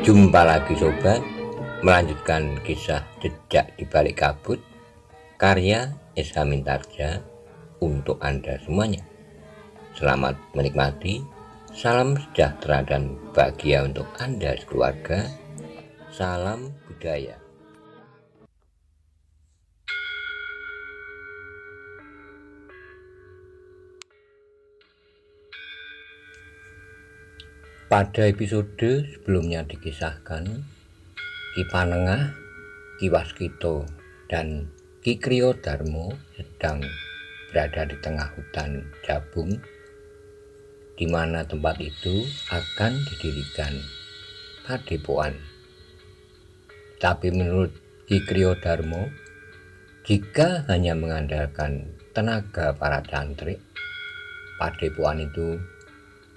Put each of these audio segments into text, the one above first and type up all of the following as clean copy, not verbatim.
Jumpa lagi sobat, melanjutkan kisah Jejak di Balik Kabut karya S.H. Mintarja untuk Anda semuanya. Selamat menikmati, salam sejahtera dan bahagia untuk Anda sekeluarga. Salam budaya. Pada episode sebelumnya dikisahkan, Ki Panengah, Ki Waskito, dan Ki Kriyodarmo sedang berada di tengah hutan Jabung, di mana tempat itu akan didirikan padepokan. Tapi menurut Ki Kriyodarmo, jika hanya mengandalkan tenaga para cantrik, padepokan itu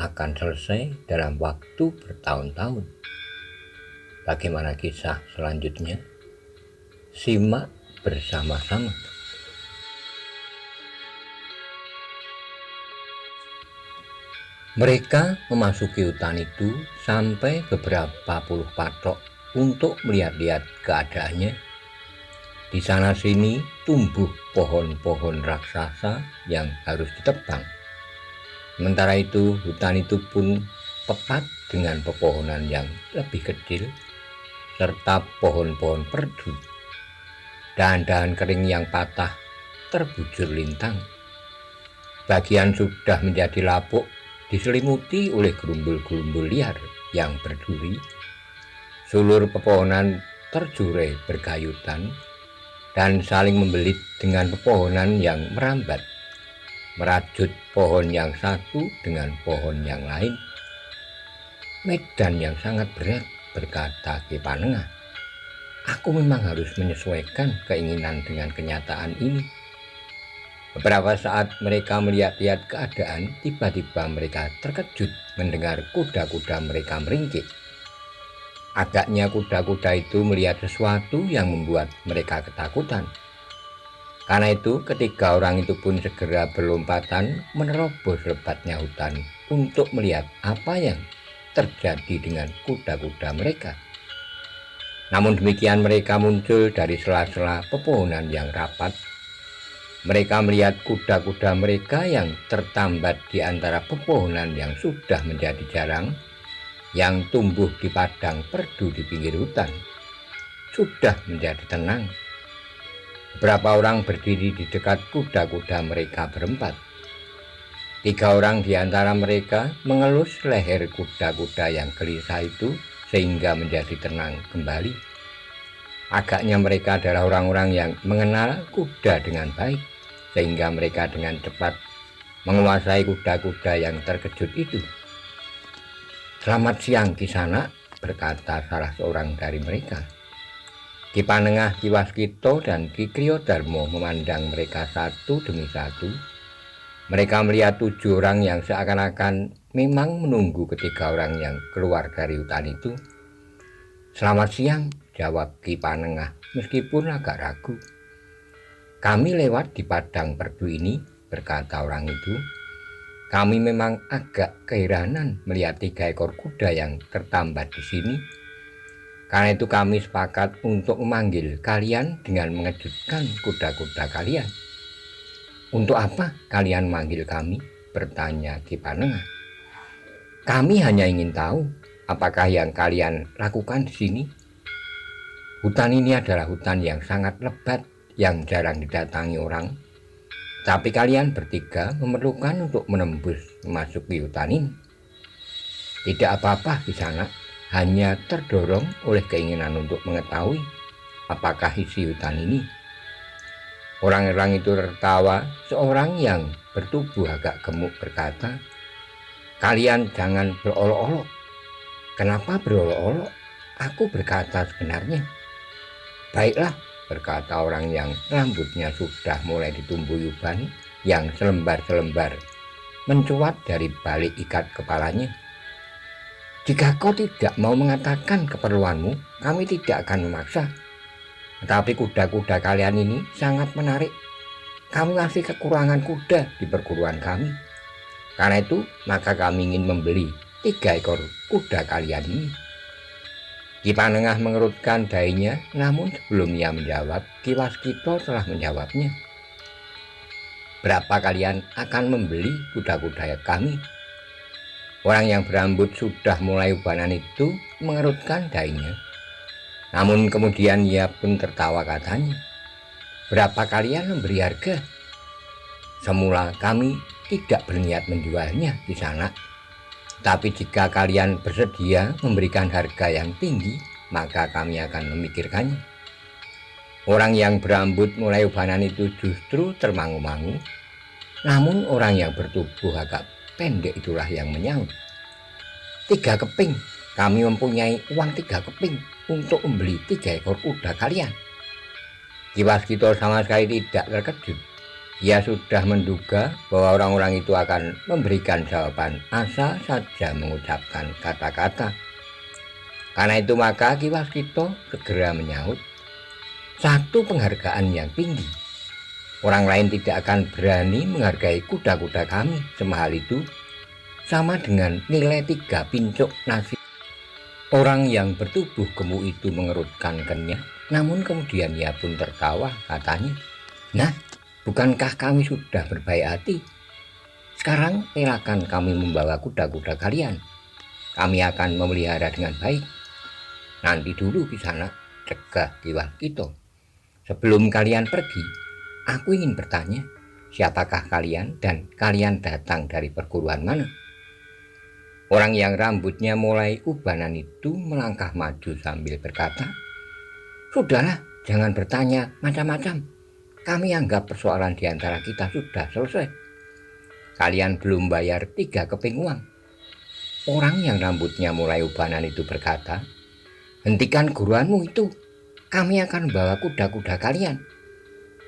akan selesai dalam waktu bertahun-tahun. Bagaimana kisah selanjutnya? Simak bersama-sama. Mereka memasuki hutan itu sampai beberapa puluh patok untuk melihat-lihat keadaannya. Di sana sini tumbuh pohon-pohon raksasa yang harus ditebang. Sementara itu, hutan itu pun pepat dengan pepohonan yang lebih kecil, serta pohon-pohon perdu. Dahan-dahan kering yang patah terbujur lintang. Bagian sudah menjadi lapuk, diselimuti oleh gerumbul-gerumbul liar yang berduri. Sulur pepohonan terjurai bergayutan dan saling membelit dengan pepohonan yang merambat, merajut pohon yang satu dengan pohon yang lain. Medan yang sangat berat, berkata Ki Panengah. Aku memang harus menyesuaikan keinginan dengan kenyataan ini. Beberapa saat mereka melihat-lihat keadaan, tiba-tiba mereka terkejut mendengar kuda-kuda mereka meringkik. Agaknya kuda-kuda itu melihat sesuatu yang membuat mereka ketakutan. Karena itu, ketiga orang itu pun segera berlompatan menerobos lebatnya hutan untuk melihat apa yang terjadi dengan kuda-kuda mereka. Namun demikian, mereka muncul dari sela-sela pepohonan yang rapat. Mereka melihat kuda-kuda mereka yang tertambat di antara pepohonan yang sudah menjadi jarang, yang tumbuh di padang perdu di pinggir hutan. Sudah menjadi tenang. Beberapa orang berdiri di dekat kuda-kuda mereka berempat. 3 orang di antara mereka mengelus leher kuda-kuda yang gelisah itu sehingga menjadi tenang kembali. Agaknya mereka adalah orang-orang yang mengenal kuda dengan baik, sehingga mereka dengan cepat menguasai kuda-kuda yang terkejut itu. Selamat siang Kisanak, berkata salah seorang dari mereka. Ki Panengah, Ki Waskito, dan Ki Kriyodarmo memandang mereka satu demi satu. Mereka melihat 7 orang yang seakan-akan memang menunggu ketiga orang yang keluar dari hutan itu. Selamat siang, jawab Ki Panengah meskipun agak ragu. Kami lewat di padang perdu ini, berkata orang itu. Kami memang agak keheranan melihat 3 ekor kuda yang tertambat di sini. Karena itu kami sepakat untuk memanggil kalian dengan mengejutkan kuda-kuda kalian. Untuk apa kalian manggil kami? Bertanya Ki Panengah. Kami hanya ingin tahu apakah yang kalian lakukan di sini. Hutan ini adalah hutan yang sangat lebat, yang jarang didatangi orang. Tapi kalian bertiga memerlukan untuk menembus memasuki hutan ini. Tidak apa-apa di sana. Hanya terdorong oleh keinginan untuk mengetahui apakah isi hutan ini. Orang-orang itu tertawa. Seorang yang bertubuh agak gemuk berkata, kalian jangan berolok-olok. Kenapa berolok-olok? Aku berkata sebenarnya. Baiklah, berkata orang yang rambutnya sudah mulai ditumbuhi uban yang selembar-selembar mencuat dari balik ikat kepalanya. Jika kau tidak mau mengatakan keperluanmu, kami tidak akan memaksa. Tetapi kuda-kuda kalian ini sangat menarik. Kami masih kekurangan kuda di perguruan kami. Karena itu, maka kami ingin membeli 3 ekor kuda kalian ini. Ki Panengah mengerutkan dahinya, namun sebelum ia menjawab, Ki Waskita telah menjawabnya. Berapa kalian akan membeli kuda-kuda kami? Orang yang berambut sudah mulai ubanan itu mengerutkan dahinya. Namun kemudian ia pun tertawa, katanya, berapa kalian memberi harga? Semula kami tidak berniat menjualnya di sana. Tapi jika kalian bersedia memberikan harga yang tinggi, maka kami akan memikirkannya. Orang yang berambut mulai ubanan itu justru termangu-mangu. Namun orang yang bertubuh agak pendek itulah yang menyaut. 3 keping, kami mempunyai uang 3 keping untuk membeli 3 ekor kuda kalian. Ki Waskita sama sekali tidak terkejut. Ia sudah menduga bahwa orang-orang itu akan memberikan jawaban asal saja mengucapkan kata-kata. Karena itu maka Ki Waskita segera menyaut, 1 penghargaan yang tinggi. Orang lain tidak akan berani menghargai kuda-kuda kami semahal itu, sama dengan nilai 3 pincuk nasi. Orang yang bertubuh gemuk itu mengerutkan kening, namun kemudian ia pun tertawa, katanya, nah, bukankah kami sudah berbaik hati? Sekarang relakan kami membawa kuda-kuda kalian. Kami akan memelihara dengan baik. Nanti dulu di sana, cegah Ki Waskita. Sebelum kalian pergi, aku ingin bertanya, siapakah kalian dan kalian datang dari perguruan mana? Orang yang rambutnya mulai ubanan itu melangkah maju sambil berkata, sudahlah, jangan bertanya macam-macam. Kami anggap persoalan di antara kita sudah selesai. Kalian belum bayar 3 keping uang. Orang yang rambutnya mulai ubanan itu berkata, hentikan guruanmu itu. Kami akan membawa kuda-kuda kalian.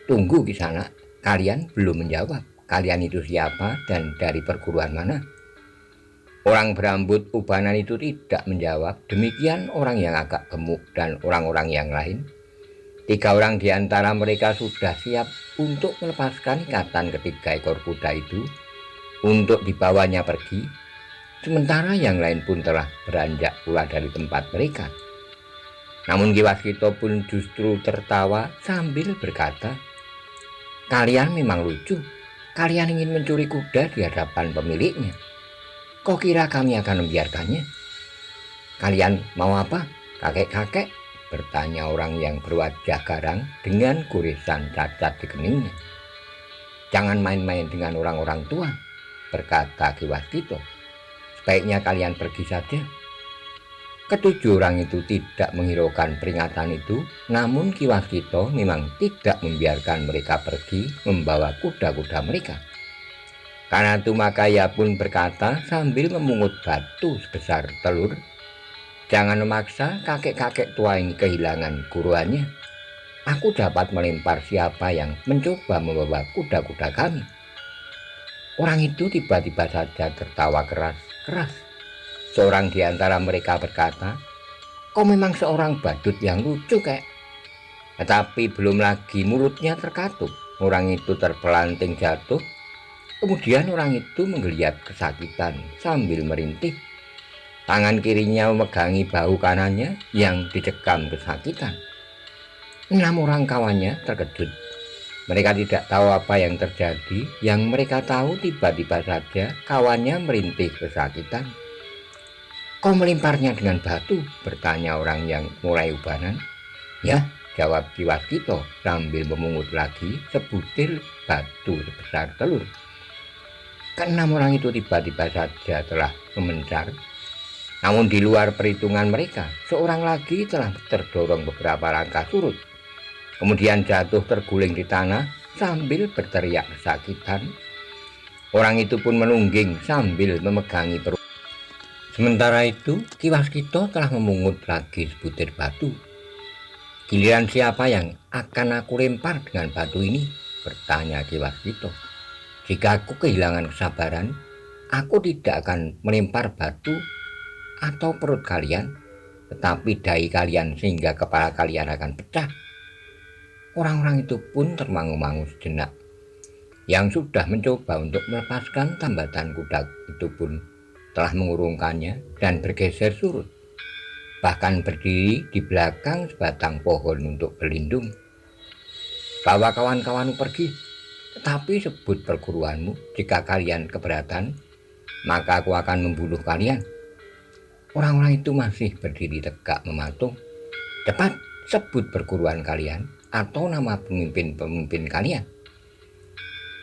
Tunggu di sana. Kalian belum menjawab. Kalian itu siapa dan dari perguruan mana? Orang berambut ubanan itu tidak menjawab. Demikian orang yang agak gemuk dan orang-orang yang lain. 3 orang di antara mereka sudah siap untuk melepaskan ikatan ketiga ekor kuda itu untuk dibawanya pergi, sementara yang lain pun telah beranjak pula dari tempat mereka. Namun Ki Waskita pun justru tertawa sambil berkata, kalian memang lucu. Kalian ingin mencuri kuda di hadapan pemiliknya. Kok kira kami akan membiarkannya? Kalian mau apa, kakek-kakek? Bertanya orang yang berwajah garang dengan goresan cacat di keningnya. Jangan main-main dengan orang-orang tua, berkata Ki Waskita. Sebaiknya kalian pergi saja. Ketujuh orang itu tidak menghiraukan peringatan itu, namun Ki Waskita memang tidak membiarkan mereka pergi membawa kuda-kuda mereka. Karena itu maka ia pun berkata sambil memungut batu sebesar telur, jangan memaksa kakek-kakek tua ini kehilangan guruannya. Aku dapat melempar siapa yang mencoba membawa kuda-kuda kami. Orang itu tiba-tiba saja tertawa keras-keras. Seorang di antara mereka berkata, kau memang seorang badut yang lucu, kek. Tetapi belum lagi mulutnya terkatup, orang itu terpelanting jatuh. Kemudian orang itu menggeliat kesakitan sambil merintih. Tangan kirinya memegangi bahu kanannya yang dicekam kesakitan. 6 orang kawannya terkejut. Mereka tidak tahu apa yang terjadi. Yang mereka tahu tiba-tiba saja kawannya merintih kesakitan. Kau melemparnya dengan batu? Bertanya orang yang mulai ubanan. Ya, jawab Ki Waskita sambil memungut lagi sebutir batu sebesar telur. Ke-6 orang itu tiba-tiba saja telah memencar. Namun di luar perhitungan mereka, seorang lagi telah terdorong beberapa langkah surut. Kemudian jatuh terguling di tanah sambil berteriak kesakitan. Orang itu pun menungging sambil memegangi perut. Sementara itu, Ki Waskita telah memungut lagi sebutir batu. Giliran siapa yang akan aku lempar dengan batu ini? Bertanya Ki Waskita. Jika aku kehilangan kesabaran, aku tidak akan melempar batu atau perut kalian, tetapi dahi kalian sehingga kepala kalian akan pecah. Orang-orang itu pun termangu-mangu sejenak. Yang sudah mencoba untuk melepaskan tambatan kuda itu pun telah mengurungkannya dan bergeser surut. bahkan berdiri di belakang sebatang pohon untuk berlindung. Bawa kawan-kawanmu pergi, tetapi sebut perguruanmu. Jika kalian keberatan, maka aku akan membunuh kalian. Orang-orang itu masih berdiri tegak mematung. Cepat, sebut perguruan kalian atau nama pemimpin-pemimpin kalian.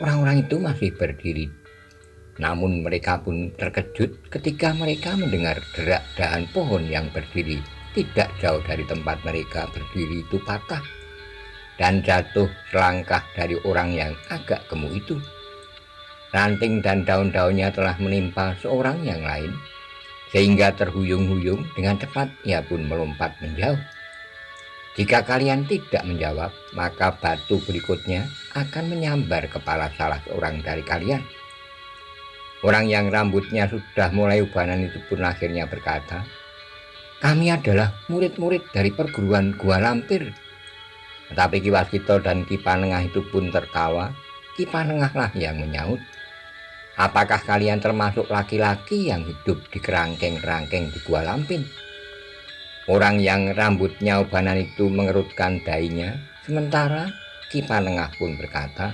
Orang-orang itu masih berdiri, namun mereka pun terkejut ketika mereka mendengar derak dahan pohon yang berdiri tidak jauh dari tempat mereka berdiri itu patah dan jatuh selangkah dari orang yang agak gemuk itu. Ranting dan daun-daunnya telah menimpa seorang yang lain, sehingga terhuyung-huyung dengan cepat ia pun melompat menjauh. Jika kalian tidak menjawab, maka batu berikutnya akan menyambar kepala salah seorang dari kalian. Orang yang rambutnya sudah mulai ubanan itu pun akhirnya berkata, kami adalah murid-murid dari perguruan Gua Lampir. Tetapi Ki Waskita dan Ki Panengah itu pun tertawa. Ki Panengahlah yang menyaut, apakah kalian termasuk laki-laki yang hidup di kerangkeng-kerangkeng di Gua Lampir? Orang yang rambutnya ubanan itu mengerutkan dahinya, sementara Ki Panengah pun berkata,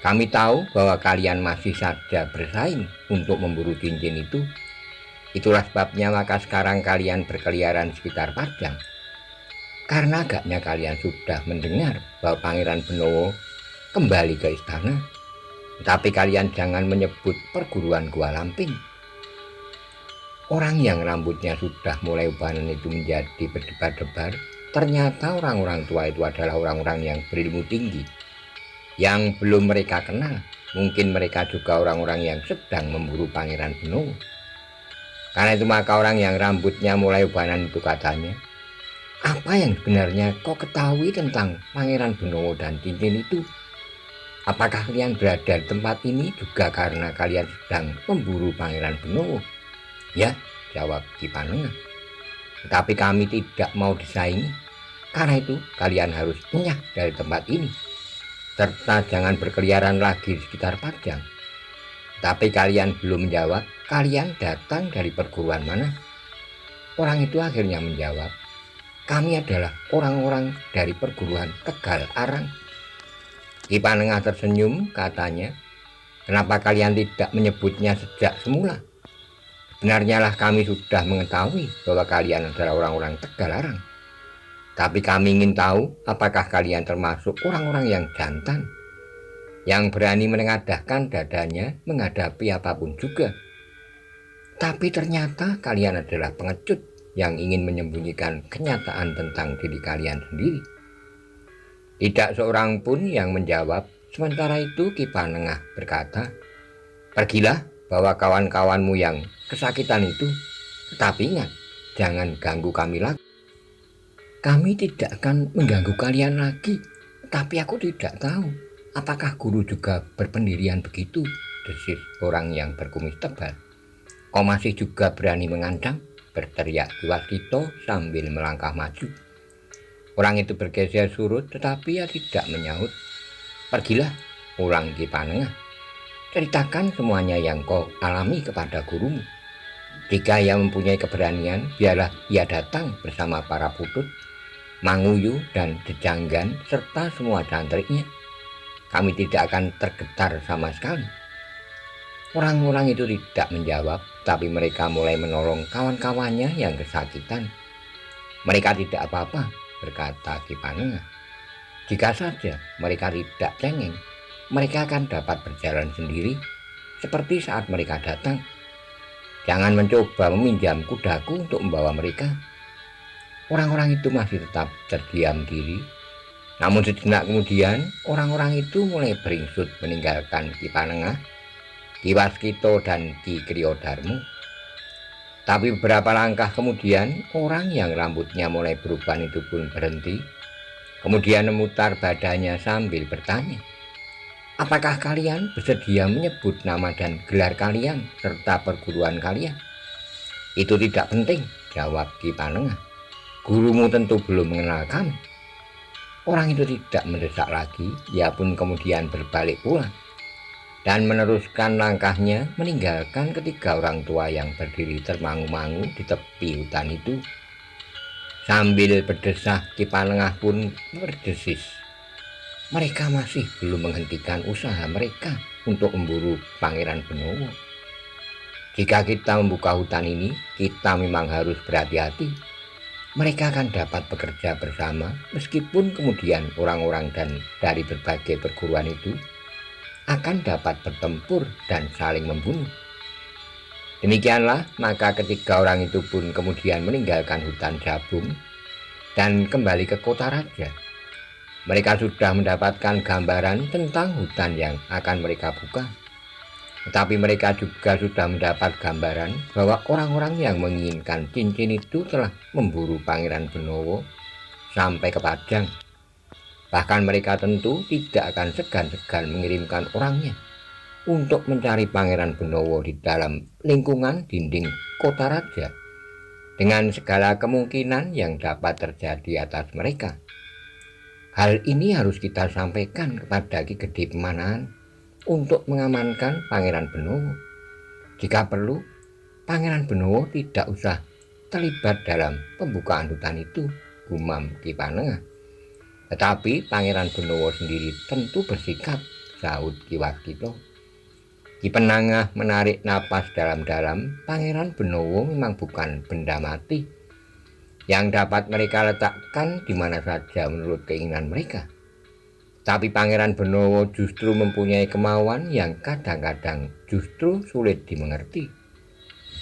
kami tahu bahwa kalian masih saja bersaing untuk memburu cincin itu. Itulah sebabnya maka sekarang kalian berkeliaran sekitar Padang. Karena agaknya kalian sudah mendengar bahwa Pangeran Benowo kembali ke istana. Tetapi kalian jangan menyebut perguruan Gua Lampir. Orang yang rambutnya sudah mulai ubanan itu menjadi berdebar-debar. Ternyata orang-orang tua itu adalah orang-orang yang berilmu tinggi, yang belum mereka kenal. Mungkin mereka juga orang-orang yang sedang memburu Pangeran Benowo. Karena itu maka orang yang rambutnya mulai ubanan itu katanya, apa yang sebenarnya kau ketahui tentang Pangeran Benowo dan cincin itu? Apakah kalian berada di tempat ini juga karena kalian sedang memburu Pangeran Benowo? Ya, jawab Ki Panengah. Tetapi kami tidak mau disaingi. Karena itu kalian harus enyah dari tempat ini, serta jangan berkeliaran lagi di sekitar Padang. Tapi kalian belum menjawab, kalian datang dari perguruan mana? Orang itu akhirnya menjawab, kami adalah orang-orang dari perguruan Tegal Arang. Ki Panengah tersenyum, katanya, kenapa kalian tidak menyebutnya sejak semula? Benarnya lah kami sudah mengetahui bahwa kalian adalah orang-orang Tegal Arang. Tapi kami ingin tahu apakah kalian termasuk orang-orang yang jantan, yang berani menengadahkan dadanya menghadapi apapun juga. Tapi ternyata kalian adalah pengecut yang ingin menyembunyikan kenyataan tentang diri kalian sendiri. Tidak seorang pun yang menjawab. Sementara itu Ki Panengah berkata, pergilah bawa kawan-kawanmu yang kesakitan itu. Tetapi ingat, jangan ganggu kami lagi. Kami tidak akan mengganggu kalian lagi. Tapi aku tidak tahu apakah guru juga berpendirian begitu, desis orang yang berkumis tebal. Kau masih juga berani mengancam? Berteriak Ki Waskita sambil melangkah maju. Orang itu bergeser surut, tetapi ia tidak menyaut. Pergilah, ulang Ki Panengah. Ceritakan semuanya yang kau alami kepada gurumu. Jika ia mempunyai keberanian, biarlah ia datang bersama para putut, Manguyu dan Jejanggan serta semua cantriknya. Kami tidak akan tergetar sama sekali. Orang-orang itu tidak menjawab, tapi mereka mulai menolong kawan-kawannya yang kesakitan. Mereka tidak apa-apa, berkata Ki Panengah. Jika saja mereka tidak cengeng, mereka akan dapat berjalan sendiri seperti saat mereka datang. Jangan mencoba meminjam kudaku untuk membawa mereka. Orang-orang itu masih tetap terdiam diri. Namun sejenak kemudian orang-orang itu mulai beringsut meninggalkan Ki Panengah, Ki Waskita dan Ki Kriyodarmo. Tapi beberapa langkah kemudian orang yang rambutnya mulai beruban itu pun berhenti. Kemudian memutar badannya sambil bertanya, apakah kalian bersedia menyebut nama dan gelar kalian serta perguruan kalian? Itu tidak penting, jawab Ki Panengah. Gurumu tentu belum mengenal kami. Orang itu tidak mendesak lagi. Ia pun kemudian berbalik pulang dan meneruskan langkahnya meninggalkan ketiga orang tua yang berdiri termangu-mangu di tepi hutan itu. Sambil berdesah, Ki Panengah pun berdesis. Mereka masih belum menghentikan usaha mereka untuk memburu Pangeran Benowo. Jika kita membuka hutan ini, kita memang harus berhati-hati. Mereka akan dapat bekerja bersama, meskipun kemudian orang-orang dari berbagai perguruan itu akan dapat bertempur dan saling membunuh. Demikianlah, maka ketiga orang itu pun kemudian meninggalkan hutan Jabung dan kembali ke kota raja. Mereka sudah mendapatkan gambaran tentang hutan yang akan mereka buka. Tetapi mereka juga sudah mendapat gambaran bahwa orang-orang yang menginginkan cincin itu telah memburu Pangeran Benowo sampai ke Padang. Bahkan mereka tentu tidak akan segan-segan mengirimkan orangnya untuk mencari Pangeran Benowo di dalam lingkungan dinding kota raja, dengan segala kemungkinan yang dapat terjadi atas mereka. Hal ini harus kita sampaikan kepada Ki Gede Pemanahan untuk mengamankan Pangeran Benowo. Jika perlu, Pangeran Benowo tidak usah terlibat dalam pembukaan hutan itu, gumam Ki Panengah. Tetapi Pangeran Benowo sendiri tentu bersikap, sahut Ki Waskita. Ki Panengah menarik napas dalam-dalam. Pangeran Benowo memang bukan benda mati yang dapat mereka letakkan di mana saja menurut keinginan mereka. Tapi Pangeran Benowo justru mempunyai kemauan yang kadang-kadang justru sulit dimengerti.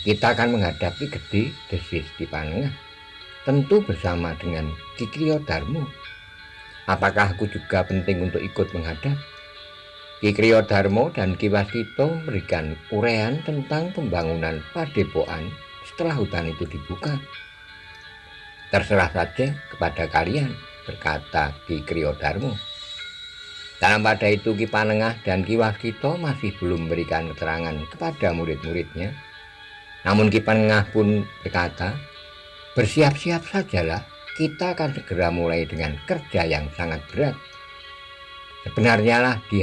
Kita akan menghadapi Gede, desis Ki Panengah, tentu bersama dengan Ki Kriyodarmo. Apakah aku juga penting untuk ikut menghadap? Ki Kriyodarmo dan Ki Waskita memberikan uraian tentang pembangunan padepokan setelah hutan itu dibuka. Terserah saja kepada kalian, berkata Ki Kriyodarmo. Dalam pada itu Ki Panengah dan Ki Waskita masih belum memberikan keterangan kepada murid-muridnya. Namun Ki Panengah pun berkata, bersiap-siap sajalah, kita akan segera mulai dengan kerja yang sangat berat. Sebenarnya lah di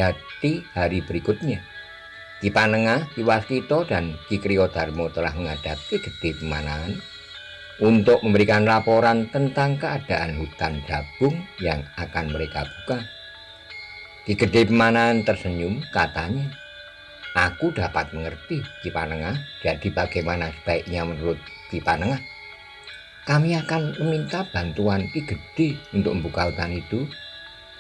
hari berikutnya, Ki Panengah, Ki Waskita dan Ki Kriyodarmo telah menghadap Ki Gede Pemanahan untuk memberikan laporan tentang keadaan hutan Jabung yang akan mereka buka. Ki Gede Pemanahan tersenyum, katanya, aku dapat mengerti Ki Panengah. Jadi bagaimana sebaiknya menurut Ki Panengah? Kami akan meminta bantuan Ki Gede untuk membuka hutan itu,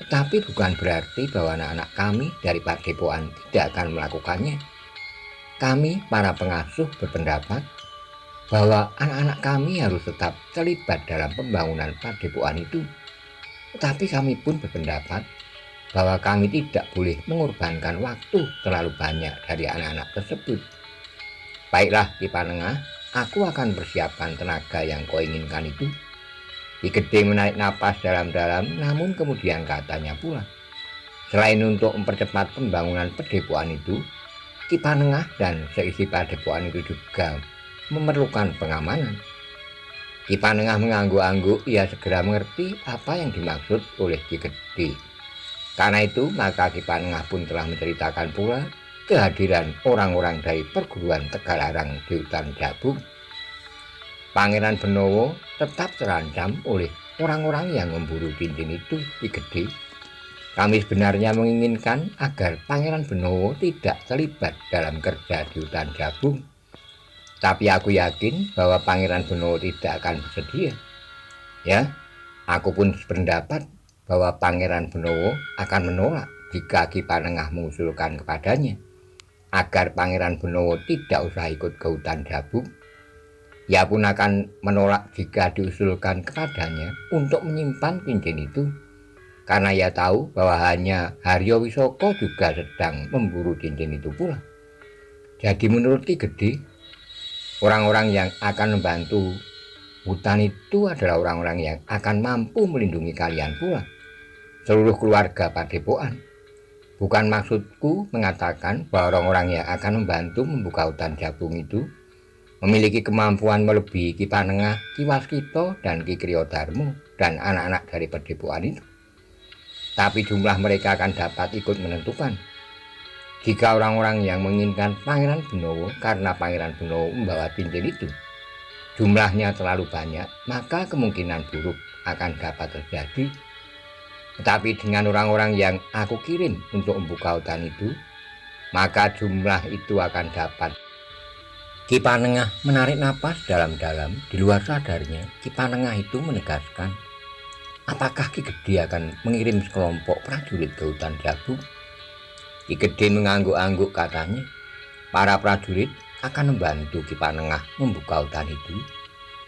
tetapi bukan berarti bahwa anak-anak kami dari padepokan tidak akan melakukannya. Kami para pengasuh berpendapat bahwa anak-anak kami harus tetap terlibat dalam pembangunan padepokan itu. Tetapi kami pun berpendapat bahwa kami tidak boleh mengorbankan waktu terlalu banyak dari anak-anak tersebut. Baiklah Ki Panengah, aku akan persiapkan tenaga yang kau inginkan itu. Ki Gede menarik napas dalam-dalam, namun kemudian katanya pula, selain untuk mempercepat pembangunan padepokan itu, Ki Panengah dan seisi padepokan itu juga memerlukan pengamanan. Ki Panengah mengangguk-angguk, ia segera mengerti apa yang dimaksud oleh Ki Gede. Karena itu, maka Ki Panengah pun telah menceritakan pula kehadiran orang-orang dari perguruan Tegalarang di hutan Jabung. Pangeran Benowo tetap terancam oleh orang-orang yang memburu cincin itu, Ki Gede. Kami sebenarnya menginginkan agar Pangeran Benowo tidak terlibat dalam kerja di hutan Jabung. Tapi aku yakin bahwa Pangeran Benowo tidak akan bersedia. Ya, aku pun sependapat bahwa Pangeran Benowo akan menolak jika Ki Panengah mengusulkan kepadanya agar Pangeran Benowo tidak usah ikut ke hutan Jabung. Ia pun akan menolak jika diusulkan kepadanya untuk menyimpan cincin itu, karena ia tahu bahwa hanya Haryo Wisoko juga sedang memburu cincin itu pula. Jadi menurut Ki Gede, orang-orang yang akan membantu hutan itu adalah orang-orang yang akan mampu melindungi kalian pula, seluruh keluarga padepokan. Bukan maksudku mengatakan bahwa orang-orang yang akan membantu membuka hutan Jabung itu memiliki kemampuan melebihi Ki Panengah, Ki Waskita, dan Ki Kriyodarmo dan anak-anak dari padepokan itu. Tapi jumlah mereka akan dapat ikut menentukan. Jika orang-orang yang menginginkan Pangeran Benowo karena Pangeran Benowo membawa cincin itu, jumlahnya terlalu banyak, maka kemungkinan buruk akan dapat terjadi. Tetapi dengan orang-orang yang aku kirim untuk membuka hutan itu, maka jumlah itu akan dapat. Ki Panengah menarik napas dalam-dalam. Di luar sadarnya, Ki Panengah itu menegaskan, apakah Ki Gede akan mengirim sekelompok prajurit ke hutan Jabung? Ki Gede mengangguk-angguk, katanya, para prajurit akan membantu Ki Panengah membuka hutan itu,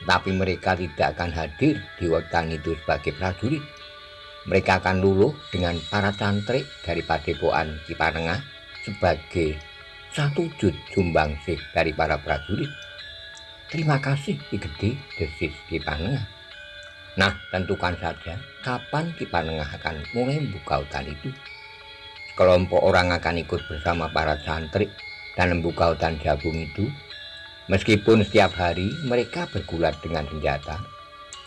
tapi mereka tidak akan hadir di hutan itu sebagai prajurit. Mereka akan luluh dengan para cantrik dari padepokan Ki Panengah sebagai satu wujud sumbangsih dari para prajurit. Terima kasih Ki Gede, desis Ki Panengah. Nah, tentukan saja kapan Ki Panengah akan mulai membuka hutan itu. Sekelompok orang akan ikut bersama para cantrik dan membuka hutan Jabung itu. Meskipun setiap hari mereka bergulat dengan senjata,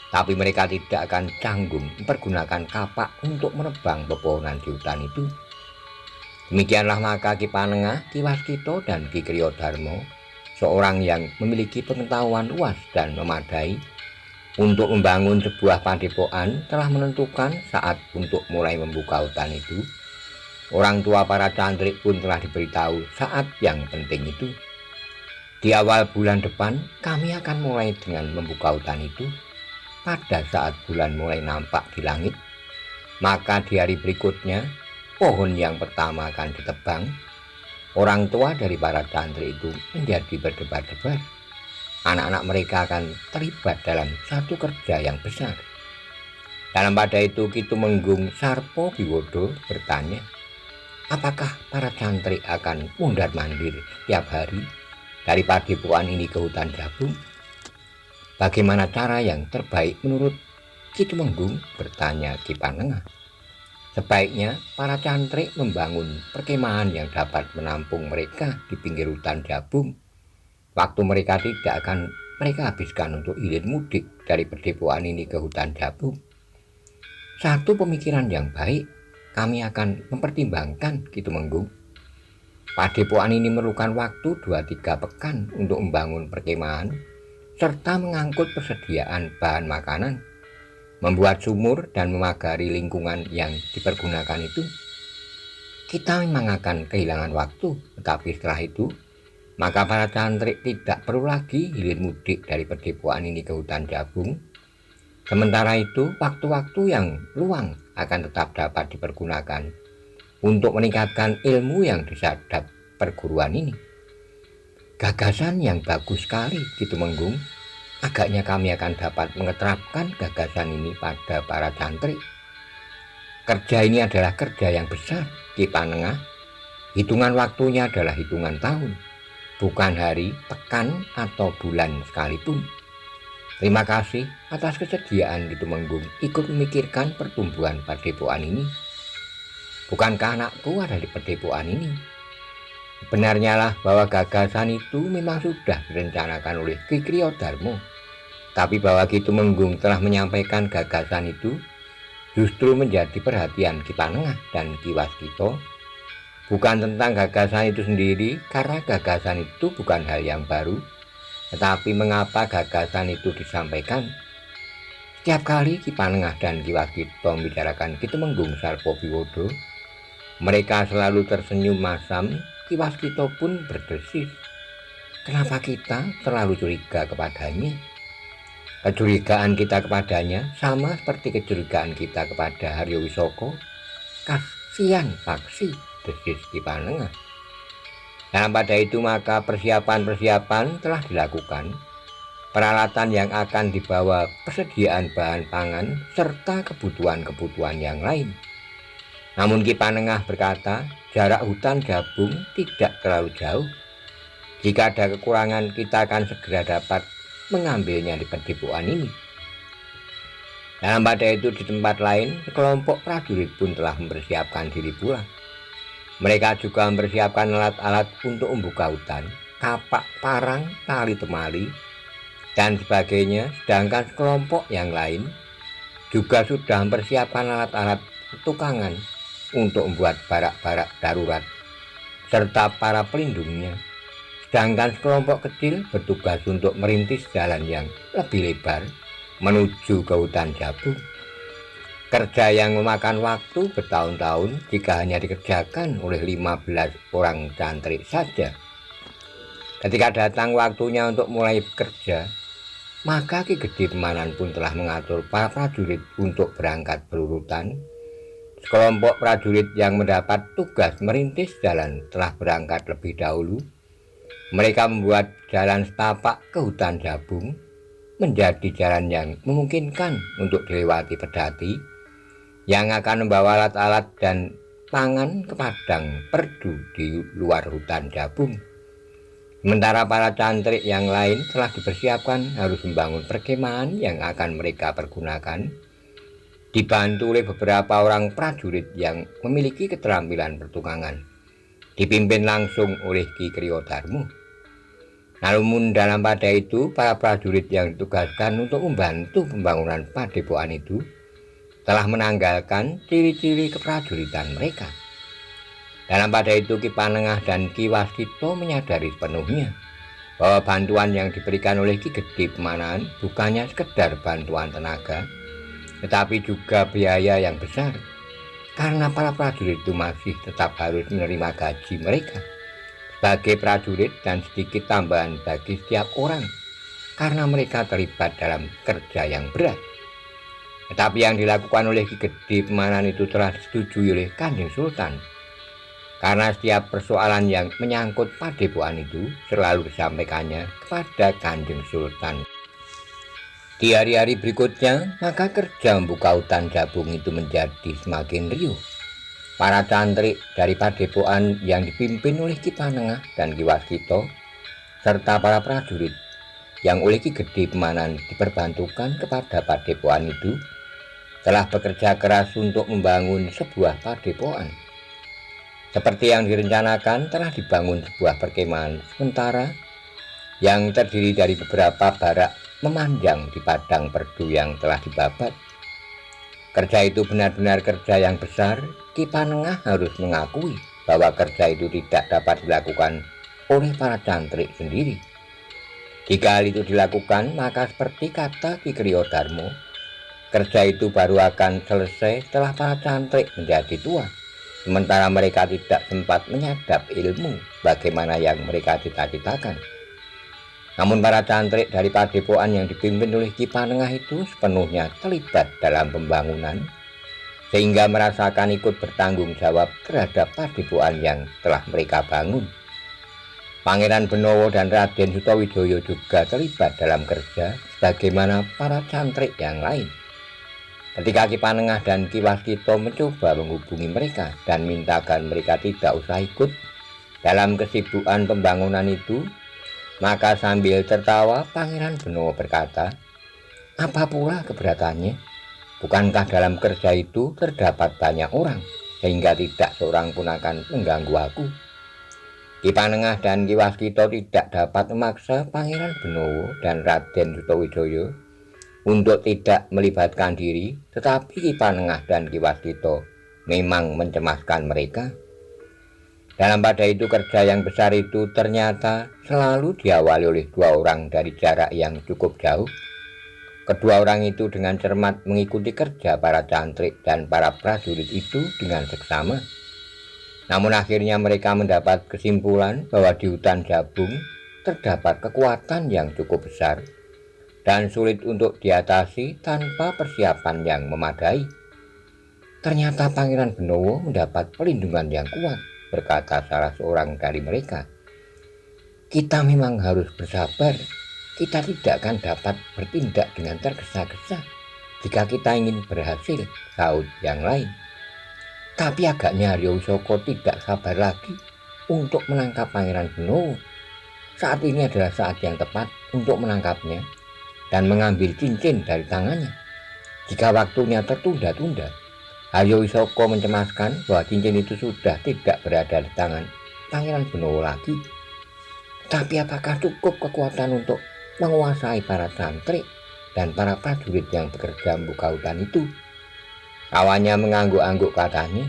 tapi mereka tidak akan canggung mempergunakan kapak untuk menebang pepohonan di hutan itu. Demikianlah maka Ki Panengah, Ki Waskita, dan Ki Kriyodarmo, seorang yang memiliki pengetahuan luas dan memadai untuk membangun sebuah padepokan, telah menentukan saat untuk mulai membuka hutan itu. Orang tua para cantrik pun telah diberitahu saat yang penting itu. Di awal bulan depan kami akan mulai dengan membuka hutan itu. Pada saat bulan mulai nampak di langit, maka di hari berikutnya pohon yang pertama akan ditebang. Orang tua dari para cantrik itu menjadi berdebar-debar. Anak-anak mereka akan terlibat dalam satu kerja yang besar. Dalam pada itu Ki Tumenggung Sarpo Biwodo bertanya, apakah para cantrik akan mundar-mandir tiap hari dari padepokan ini ke hutan Jabung? Bagaimana cara yang terbaik menurut Ki Tumenggung? Bertanya Ki Panengah. Sebaiknya para cantrik membangun perkemahan yang dapat menampung mereka di pinggir hutan Jabung. Waktu mereka tidak akan mereka habiskan untuk ilir mudik dari padepokan ini ke hutan Jabung. Satu pemikiran yang baik, kami akan mempertimbangkan Ki Tumenggung. Padepokan ini memerlukan waktu 2-3 pekan untuk membangun perkemahan serta mengangkut persediaan bahan makanan, membuat sumur dan memagari lingkungan yang dipergunakan itu. Kita memang akan kehilangan waktu, tetapi setelah itu, maka para cantrik tidak perlu lagi hilir mudik dari padepokan ini ke hutan Jabung. Sementara itu, waktu-waktu yang luang akan tetap dapat dipergunakan untuk meningkatkan ilmu yang disadap perguruan ini. Gagasan yang bagus sekali Ki Tumenggung. Agaknya kami akan dapat mengeterapkan gagasan ini pada para cantrik. Kerja ini adalah kerja yang besar Ki Panengah. Hitungan waktunya adalah hitungan tahun, bukan hari, pekan, atau bulan sekalipun. Terima kasih atas kesediaan Ki Tumenggung ikut memikirkan pertumbuhan padepokan ini. Bukankah anakku ada di padepokan ini? Benarnya lah bahwa gagasan itu memang sudah direncanakan oleh Ki Kriyodarmo, tapi bahwa Ki Tumenggung telah menyampaikan gagasan itu justru menjadi perhatian Ki Panengah dan Ki Waskita. Bukan tentang gagasan itu sendiri, karena gagasan itu bukan hal yang baru, tetapi mengapa gagasan itu disampaikan. Setiap kali Ki Panengah dan Ki Waskita membicarakan Ki Tumenggung Sarpo Biwodo, mereka selalu tersenyum masam. Ki Waskita pun berdesis, kenapa kita terlalu curiga kepadanya? Kecurigaan kita kepadanya sama seperti kecurigaan kita kepada Haryo Wisoko. Kasihan Paksi, desis Ki Panengah. Dalam pada itu maka persiapan-persiapan telah dilakukan. Peralatan yang akan dibawa, persediaan bahan pangan, serta kebutuhan-kebutuhan yang lain. Namun Ki Panengah berkata, jarak hutan Jabung tidak terlalu jauh. Jika ada kekurangan, kita akan segera dapat mengambilnya di padepokan ini. Dalam pada itu di tempat lain, sekelompok prajurit pun telah mempersiapkan diri pula. Mereka juga mempersiapkan alat-alat untuk membuka hutan, kapak, parang, tali temali, dan sebagainya. Sedangkan sekelompok yang lain juga sudah mempersiapkan alat-alat pertukangan untuk membuat barak-barak darurat serta para pelindungnya. sedangkan sekelompok kecil bertugas untuk merintis jalan yang lebih lebar menuju ke hutan Jabung. Kerja yang memakan waktu bertahun-tahun jika hanya dikerjakan oleh 15 orang cantrik saja. Ketika datang waktunya untuk mulai bekerja, maka Ki Gede Pemanan pun telah mengatur para prajurit untuk berangkat berurutan. Sekelompok prajurit yang mendapat tugas merintis jalan telah berangkat lebih dahulu. Mereka membuat jalan setapak ke hutan Jabung menjadi jalan yang memungkinkan untuk dilewati pedati yang akan membawa alat-alat dan pangan ke padang perdu di luar hutan Jabung. Sementara para cantrik yang lain telah dipersiapkan harus membangun perkemahan yang akan mereka pergunakan, dibantu oleh beberapa orang prajurit yang memiliki keterampilan pertukangan, dipimpin langsung oleh Ki Kriyodarmo. Namun dalam pada itu, para prajurit yang ditugaskan untuk membantu pembangunan padepokan itu telah menanggalkan ciri-ciri keprajuritan mereka. Dalam pada itu Ki Panengah dan Ki Waskita menyadari sepenuhnya bahwa bantuan yang diberikan oleh Ki Gede Pemanan bukannya sekedar bantuan tenaga, tetapi juga biaya yang besar, karena para prajurit itu masih tetap harus menerima gaji mereka sebagai prajurit dan sedikit tambahan bagi setiap orang karena mereka terlibat dalam kerja yang berat. Tetapi yang dilakukan oleh Ki Gede Pemanan itu telah disetujui oleh Kanjeng Sultan, karena setiap persoalan yang menyangkut padepokan itu selalu disampaikannya kepada Kanjeng Sultan. Di hari-hari berikutnya, maka kerja membuka hutan Jabung itu menjadi semakin riuh. Para cantrik dari padepokan yang dipimpin oleh Ki Panengah dan Ki Waskita, serta para prajurit yang oleh Ki Gede Pemanan diperbantukan kepada padepokan itu, telah bekerja keras untuk membangun sebuah padepokan. Seperti yang direncanakan, telah dibangun sebuah perkemahan sementara yang terdiri dari beberapa barak memanjang di padang perdu yang telah dibabat. Kerja itu benar-benar kerja yang besar. Ki Panengah harus mengakui bahwa kerja itu tidak dapat dilakukan oleh para cantrik sendiri. Jika hal itu dilakukan, maka seperti kata Ki Kriyodarmo, kerja itu baru akan selesai setelah para cantrik menjadi tua, sementara mereka tidak sempat menyadap ilmu bagaimana yang mereka cita-citakan. Namun para cantrik dari padepokan yang dipimpin oleh Ki Panengah itu sepenuhnya terlibat dalam pembangunan, sehingga merasakan ikut bertanggung jawab terhadap padepokan yang telah mereka bangun. Pangeran Benowo dan Raden Sutawijaya juga terlibat dalam kerja sebagaimana para cantrik yang lain. Ketika Ki Panengah dan Ki Waskita mencoba menghubungi mereka dan mintakan mereka tidak usah ikut dalam kesibukan pembangunan itu, maka sambil tertawa Pangeran Benowo berkata, "Apa pula keberatannya? Bukankah dalam kerja itu terdapat banyak orang, sehingga tidak seorang pun akan mengganggu aku?" Ki Panengah dan Ki Waskita tidak dapat memaksa Pangeran Benowo dan Raden Sutawijaya untuk tidak melibatkan diri, tetapi Ki Panengah dan Ki Waskita memang mencemaskan mereka. Dalam pada itu kerja yang besar itu ternyata selalu diawali oleh dua orang dari jarak yang cukup jauh. Kedua orang itu dengan cermat mengikuti kerja para cantrik dan para prajurit itu dengan seksama. Namun akhirnya mereka mendapat kesimpulan bahwa di hutan Jabung terdapat kekuatan yang cukup besar dan sulit untuk diatasi tanpa persiapan yang memadai. Ternyata Pangeran Benowo mendapat perlindungan yang kuat, berkata salah seorang dari mereka. "Kita memang harus bersabar. Kita tidak akan dapat bertindak dengan tergesa-gesa jika kita ingin berhasil," sahut yang lain. Tapi agaknya Arya Wisoko tidak sabar lagi untuk menangkap Pangeran Benowo. Saat ini adalah saat yang tepat untuk menangkapnya dan mengambil cincin dari tangannya. Jika waktunya tertunda-tunda, Arya Wisoko mencemaskan bahwa cincin itu sudah tidak berada di tangan Pangeran Benowo lagi. Tapi apakah cukup kekuatan untuk menguasai para cantrik dan para prajurit yang bekerja membuka hutan itu? Kawannya mengangguk-angguk, katanya,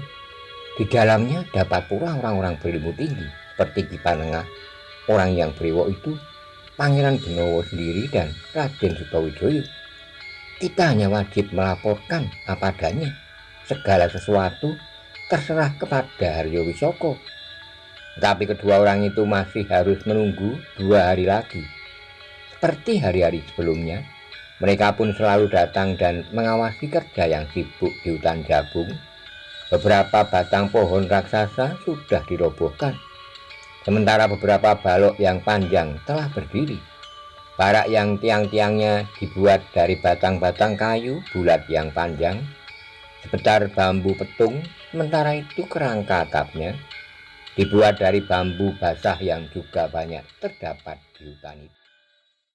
"Di dalamnya dapat pula orang-orang berilmu tinggi seperti Ki Panengah, orang yang brewok itu Pangeran Benowo sendiri dan Raden Sutawijaya. Kita hanya wajib melaporkan apa adanya. Segala sesuatu terserah kepada Haryo Wisoko. Tapi kedua orang itu masih harus menunggu 2 hari lagi. Seperti hari-hari sebelumnya, mereka pun selalu datang dan mengawasi kerja yang sibuk di hutan Jabung. Beberapa batang pohon raksasa sudah dirobohkan, sementara beberapa balok yang panjang telah berdiri. Barak yang tiang-tiangnya dibuat dari batang-batang kayu bulat yang panjang, sebentar bambu petung, sementara itu kerangka atapnya dibuat dari bambu basah yang juga banyak terdapat di hutan itu.